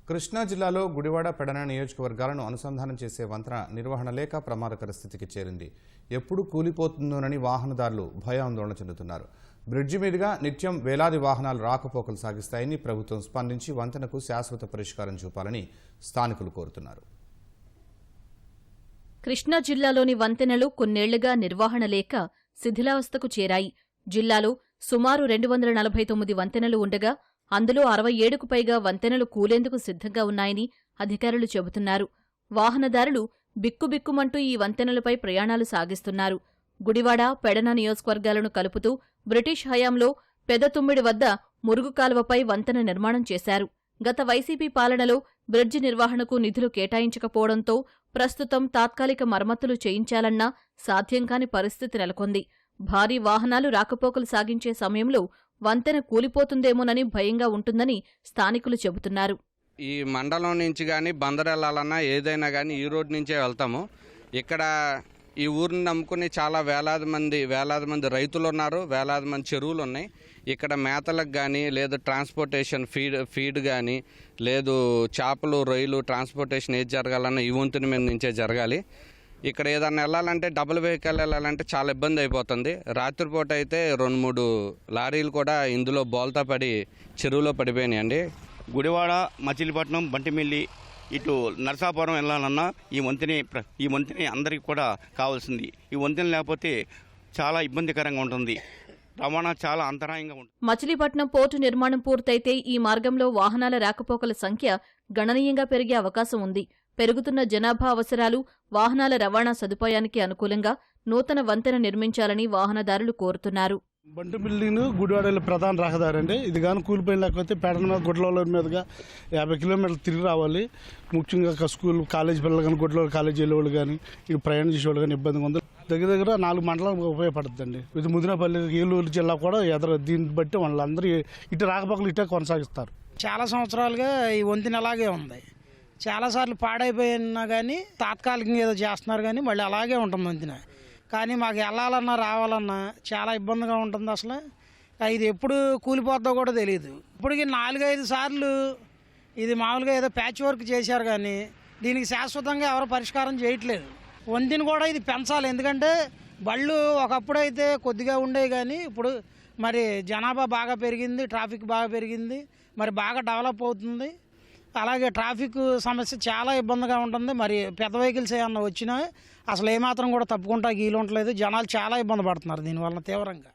కృష్ణా జిల్లాలో గుడివాడ పెడన నియోజకవర్గాలను అనుసంధానం చేసే వంతెన నిర్వహణ లేక ప్రమాదకర స్థితికి చేరింది. ఎప్పుడు కూలిపోతుందోనని వాహనదారులు భయాందోళన చెందుతున్నారు. బ్రిడ్జి మీదుగా నిత్యం వేలాది వాహనాలు రాకపోకలు సాగిస్తాయని ప్రభుత్వం స్పందించి వంతెనకు శాశ్వత పరిష్కారం చూపాలని స్థానికులు కోరుతున్నారు. కృష్ణా జిల్లాలోని వంతెనలు కొన్నేళ్లుగా నిర్వహణ లేక శిథిలావస్థకు చేరాయి. జిల్లాలో సుమారు 249 వంతెనలు ఉండగా అందులో 67కు పైగా వంతెనలు కూలేందుకు సిద్ధంగా ఉన్నాయని అధికారులు చెబుతున్నారు. వాహనదారులు బిక్కుబిక్కుమంటూ ఈ వంతెనలపై ప్రయాణాలు సాగిస్తున్నారు. గుడివాడ, పెడన నియోజకవర్గాలను కలుపుతూ బ్రిటిష్ హయాంలో పెదతుమ్మిడి వద్ద మురుగు కాలువపై వంతెన నిర్మాణం చేశారు. గత వైసీపీ పాలనలో బ్రిడ్జి నిర్వహణకు నిధులు కేటాయించకపోవడంతో ప్రస్తుతం తాత్కాలిక మరమ్మతులు చేయించాలన్నా సాధ్యం కాని పరిస్థితి నెలకొంది. భారీ వాహనాలు రాకపోకలు సాగించే సమయంలో వంతెన కూలిపోతుందేమోనని భయంగా ఉంటుందని స్థానికులు చెబుతున్నారు. ఈ మండలం నుంచి కానీ బందర్ వెళ్ళాలన్నా ఏదైనా కానీ ఈ రోడ్ నుంచే వెళ్తాము. ఇక్కడ ఈ ఊరిని నమ్ముకుని చాలా వేలాది మంది రైతులు ఉన్నారు, వేలాది మంది చెరువులు ఉన్నాయి. ఇక్కడ మేతలకు కానీ లేదు ట్రాన్స్పోర్టేషన్ ఫీడ్ కానీ లేదు చేపలు రొయ్యలు ట్రాన్స్పోర్టేషన్ ఏది జరగాలన్నా ఈ వంతుని మీద నుంచే జరగాలి. ఇక్కడ ఏదన్నా వెళ్ళాలంటే డబుల్ వెహికల్ వెళ్ళాలంటే చాలా ఇబ్బంది అయిపోతుంది. రాత్రిపూట అయితే 2-3 లారీలు కూడా ఇందులో బోల్తా పడి చెరువులో పడిపోయినాయండి. గుడివాడ, మచిలీపట్నం, బంటిమిల్లి ఇటు నరసాపురం వెళ్ళాలన్నా ఈ వంతెన అందరికీ కూడా కావాల్సింది. ఈ వంతెన లేకపోతే చాలా ఇబ్బందికరంగా ఉంటుంది. రవాణా చాలా అంతరాయంగా ఉంటుంది. మచిలీపట్నం పోర్టు నిర్మాణం పూర్తయితే ఈ మార్గంలో వాహనాల రాకపోకల సంఖ్య గణనీయంగా పెరిగే అవకాశం ఉంది. పెరుగుతున్న జనాభా అవసరాలు, వాహనాల రవాణా సదుపాయానికి అనుకూలంగా నూతన వంతెన నిర్మించాలని వాహనదారులు కోరుతున్నారు. బంటిమిల్లిను గుడివాడ ప్రధాన రహదారి అండి. ఇది కానీ కూలిపోయిన లేకపోతే పేడన మీద గుడ్లలో మీదుగా 50 కిలోమీటర్లు తిరిగి రావాలి. ముఖ్యంగా స్కూల్ కాలేజీ పిల్లలు కానీ గుడ్లలో కాలేజీ వెళ్ళేవాళ్ళు కానీ ఇక ప్రయాణం చేసేవాళ్ళు కానీ ఇబ్బందిగా ఉంది. దగ్గర 4 మండలాలకు ఉపయోగపడుతుందండి. ఇది ముదినేపల్లి, ఏలూరు జిల్లా కూడా దీన్ని బట్టి వాళ్ళందరూ ఇటు రాకపోకలు ఇటే కొనసాగిస్తారు. చాలా సంవత్సరాలుగా ఈ వంతెన అలాగే ఉంది. చాలాసార్లు పాడైపోయినా కానీ తాత్కాలికంగా ఏదో చేస్తున్నారు కానీ మళ్ళీ అలాగే ఉంటుంది వంతెన. కానీ మాకు వెళ్ళాలన్నా రావాలన్నా చాలా ఇబ్బందిగా ఉంటుంది. అసలు ఇది ఎప్పుడు కూలిపోద్దో కూడా తెలియదు. ఇప్పటికి 4-5 సార్లు ఇది మామూలుగా ఏదో ప్యాచ్ వర్క్ చేశారు కానీ దీనికి శాశ్వతంగా ఎవరు పరిష్కారం చేయట్లేదు. వంతెన కూడా ఇది పెంచాలి. ఎందుకంటే బళ్ళు ఒకప్పుడు అయితే కొద్దిగా ఉండేవి కానీ ఇప్పుడు మరి జనాభా బాగా పెరిగింది, ట్రాఫిక్ బాగా పెరిగింది, మరి బాగా డెవలప్ అవుతుంది. అలాగే ట్రాఫిక్ సమస్య చాలా ఇబ్బందిగా ఉంటుంది. మరి పెద్ద వెహికల్స్ ఏమన్నా వచ్చినా అసలు ఏమాత్రం కూడా తప్పుకుంటా గీలు ఉండలేదు. జనాలు చాలా ఇబ్బంది పడుతున్నారు దీనివల్ల తీవ్రంగా.